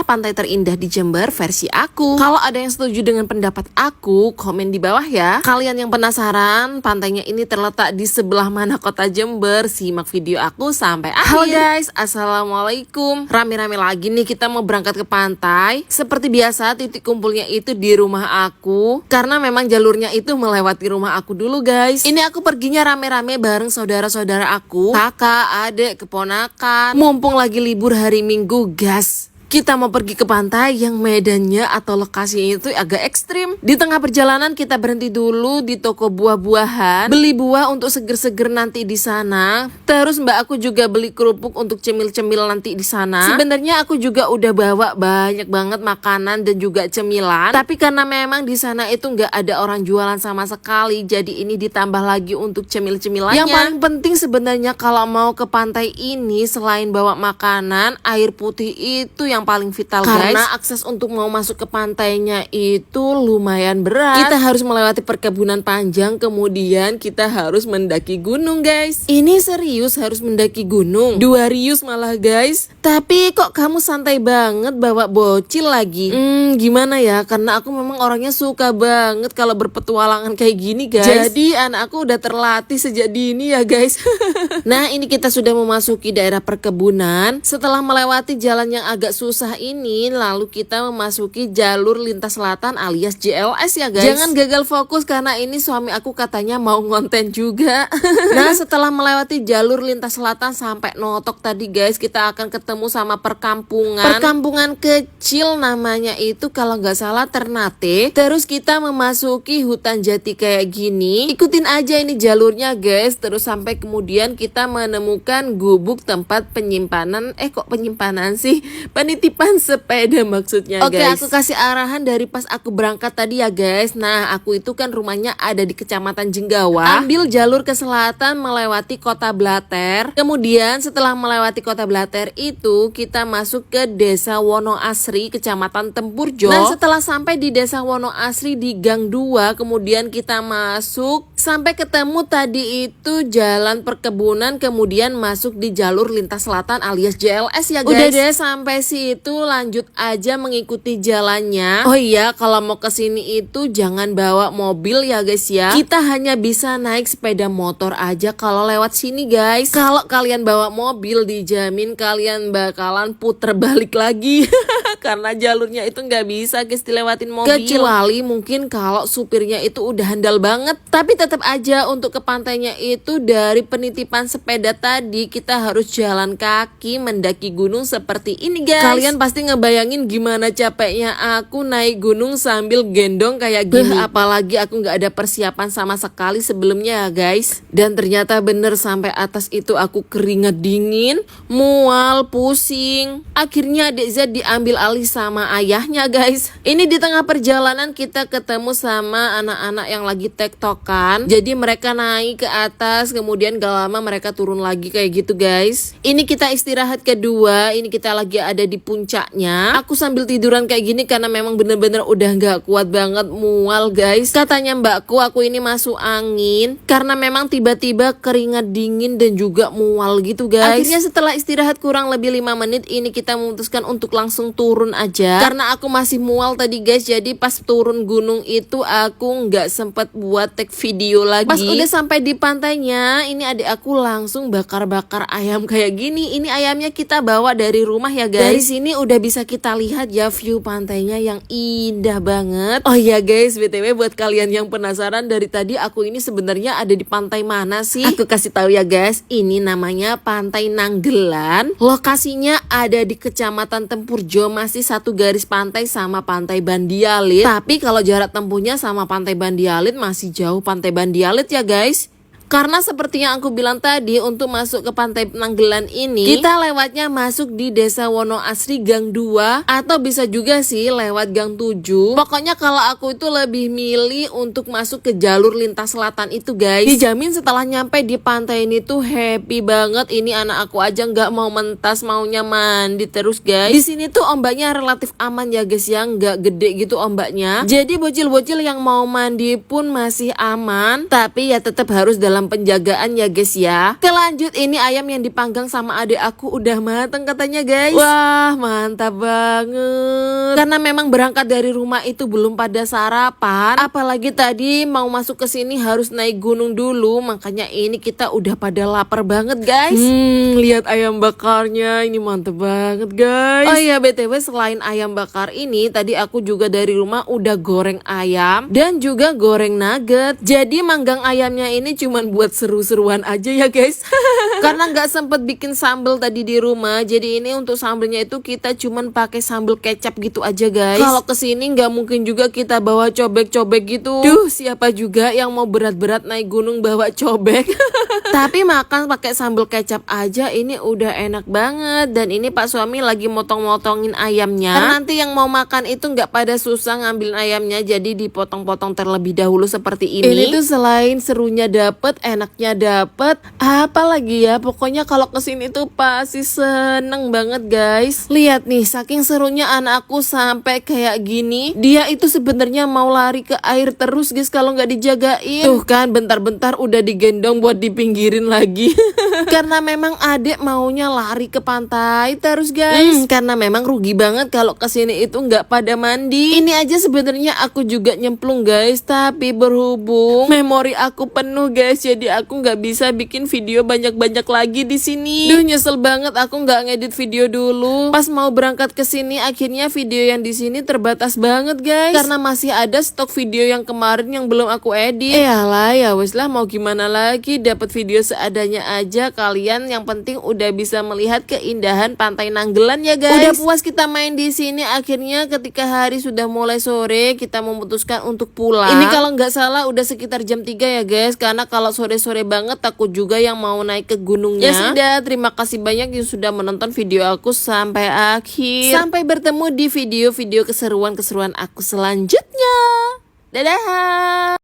inilah pantai terindah di Jember versi aku. Kalau ada yang setuju dengan pendapat aku, komen di bawah ya. Kalian yang penasaran pantainya ini terletak di sebelah mana kota Jember, simak video aku sampai akhir. Halo guys, assalamualaikum. Rame-rame lagi nih kita mau berangkat ke pantai. Seperti biasa titik kumpulnya itu di rumah aku, karena memang jalurnya itu melewati rumah aku dulu guys. Ini aku perginya rame-rame bareng saudara-saudara aku, kakak, adik, keponakan. Mumpung lagi libur hari Minggu gas, kita mau pergi ke pantai yang medannya atau lokasinya itu agak ekstrim. Di tengah perjalanan kita berhenti dulu di toko buah-buahan, beli buah untuk seger-seger nanti di sana. Terus mbak aku juga beli kerupuk untuk cemil-cemil nanti di sana. Sebenarnya aku juga udah bawa banyak banget makanan dan juga cemilan, tapi karena memang di sana itu nggak ada orang jualan sama sekali, jadi ini ditambah lagi untuk cemil-cemilannya. Yang paling penting sebenarnya kalau mau ke pantai ini selain bawa makanan, air putih itu yang paling vital guys, karena akses untuk mau masuk ke pantainya itu lumayan berat. Kita harus melewati perkebunan panjang, kemudian kita harus mendaki gunung guys. Ini serius harus mendaki gunung, 2 rius malah guys. Tapi kok kamu santai banget bawa bocil lagi? Gimana ya, karena aku memang orangnya suka banget kalau berpetualangan kayak gini guys. Jadi anak aku udah terlatih sejak dini ya guys. Nah ini kita sudah memasuki daerah perkebunan. Setelah melewati jalan yang agak susah ini, lalu kita memasuki jalur lintas selatan alias JLS ya guys. Jangan gagal fokus karena ini suami aku katanya mau ngonten juga. Nah setelah melewati jalur lintas selatan sampai Notok tadi guys, kita akan ketemu sama perkampungan kecil, namanya itu kalau nggak salah Ternate. Terus kita memasuki hutan jati kayak gini, ikutin aja ini jalurnya guys. Terus sampai kemudian kita menemukan gubuk tempat penyimpanan, kok penyimpanan sih, penitipan sepeda maksudnya guys. Oke, aku kasih arahan dari pas aku berangkat tadi ya guys. Nah aku itu kan rumahnya ada di Kecamatan Jenggawa. Ambil jalur ke selatan melewati Kota Blater. Kemudian setelah melewati Kota Blater itu kita masuk ke Desa Wonoasri, Kecamatan Tempurjo. Nah setelah sampai di Desa Wonoasri di Gang 2, kemudian kita masuk sampai ketemu tadi itu jalan perkebunan, kemudian masuk di jalur lintas selatan alias JLS ya guys. Udah deh sampai situ lanjut aja mengikuti jalannya. Oh iya, kalau mau ke sini itu jangan bawa mobil ya guys ya. Kita hanya bisa naik sepeda motor aja kalau lewat sini guys. Kalau kalian bawa mobil dijamin kalian bakalan puter balik lagi. Karena jalurnya itu nggak bisa guys dilewatin mobil. Kecuali mungkin kalau supirnya itu udah handal banget. Tapi tetap aja untuk ke pantainya itu dari penitipan sepeda tadi kita harus jalan kaki mendaki gunung seperti ini guys. Kalian pasti ngebayangin gimana capeknya aku naik gunung sambil gendong kayak gini. Apalagi aku nggak ada persiapan sama sekali sebelumnya ya guys. Dan ternyata bener sampai atas itu aku keringet dingin, mual, pusing. Akhirnya adik Z diambil alih sama ayahnya guys. Ini di tengah perjalanan kita ketemu sama anak-anak yang lagi tektokan. Jadi mereka naik ke atas, kemudian gak lama mereka turun lagi kayak gitu guys. Ini kita istirahat kedua, ini kita lagi ada di puncaknya. Aku sambil tiduran kayak gini karena memang bener-bener udah gak kuat banget, mual guys. Katanya mbakku aku ini masuk angin karena memang tiba-tiba keringat dingin dan juga mual gitu guys. Akhirnya setelah istirahat kurang lebih 5 menit ini kita memutuskan untuk langsung turun aja. Karena aku masih mual tadi guys, jadi pas turun gunung itu aku nggak sempet buat take video lagi. Pas udah sampai di pantainya, ini adik aku langsung bakar-bakar ayam kayak gini. Ini ayamnya kita bawa dari rumah ya guys. Dari sini udah bisa kita lihat ya view pantainya yang indah banget. Oh ya guys, BTW buat kalian yang penasaran dari tadi aku ini sebenarnya ada di pantai mana sih? Aku kasih tahu ya guys, ini namanya Pantai Nanggelan. Lokasinya ada di Kecamatan Tempurjo, masih satu garis pantai sama Pantai Bandialit. Tapi kalau jarak tempuhnya sama Pantai Bandialit masih jauh Pantai Bandialit ya guys. Karena seperti yang aku bilang tadi, untuk masuk ke Pantai Nanggelan ini kita lewatnya masuk di Desa Wonoasri Gang 2 atau bisa juga sih lewat Gang 7. Pokoknya kalau aku itu lebih milih untuk masuk ke jalur lintas selatan itu guys. Dijamin setelah nyampe di pantai ini tuh happy banget. Ini anak aku aja nggak mau mentas, maunya mandi terus guys. Di sini tuh ombaknya relatif aman ya guys ya, nggak gede gitu ombaknya. Jadi bocil-bocil yang mau mandi pun masih aman, tapi ya tetap harus dalam dalam penjagaan ya guys ya. Kelanjut ini ayam yang dipanggang sama adik aku udah mateng katanya guys. Wah mantap banget. Karena memang berangkat dari rumah itu belum pada sarapan, apalagi tadi mau masuk ke sini harus naik gunung dulu, makanya ini kita udah pada lapar banget guys. Lihat ayam bakarnya, ini mantep banget guys. Oh iya BTW selain ayam bakar ini, tadi aku juga dari rumah udah goreng ayam dan juga goreng nugget. Jadi manggang ayamnya ini cuman buat seru-seruan aja ya guys. Karena nggak sempet bikin sambal tadi di rumah, jadi ini untuk sambelnya itu kita cuman pakai sambal kecap gitu aja guys. Kalau kesini nggak mungkin juga kita bawa cobek-cobek gitu. Duh siapa juga yang mau berat-berat naik gunung bawa cobek. Tapi makan pakai sambal kecap aja ini udah enak banget. Dan ini Pak suami lagi motong-motongin ayamnya. Karena nanti yang mau makan itu nggak pada susah ngambil ayamnya, jadi dipotong-potong terlebih dahulu seperti ini. Ini tuh selain serunya dapet, enaknya dapet, apalagi ya, pokoknya kalau kesini tuh pasti seneng banget guys. Lihat nih, saking serunya anakku sampai kayak gini, dia itu sebenarnya mau lari ke air terus guys kalau nggak dijagain. Tuh kan bentar-bentar udah digendong buat dipinggirin lagi. Karena memang adik maunya lari ke pantai terus guys. Karena memang rugi banget kalau kesini itu nggak pada mandi. Ini aja sebenarnya aku juga nyemplung guys, tapi berhubung memori aku penuh guys, jadi aku nggak bisa bikin video banyak-banyak lagi di sini. Duh nyesel banget aku nggak ngedit video dulu. Pas mau berangkat ke sini akhirnya video yang di sini terbatas banget guys. Karena masih ada stok video yang kemarin yang belum aku edit. Alah ya wes lah, mau gimana lagi, dapat video seadanya aja kalian. Yang penting udah bisa melihat keindahan Pantai Nanggelan ya guys. Udah puas kita main di sini, akhirnya ketika hari sudah mulai sore kita memutuskan untuk pulang. Ini kalau nggak salah udah sekitar jam 3 ya guys. Karena kalau sore-sore banget takut juga yang mau naik ke gunungnya. Ya sudah, terima kasih banyak yang sudah menonton video aku sampai akhir. Sampai bertemu di video-video keseruan-keseruan aku selanjutnya. Dadah.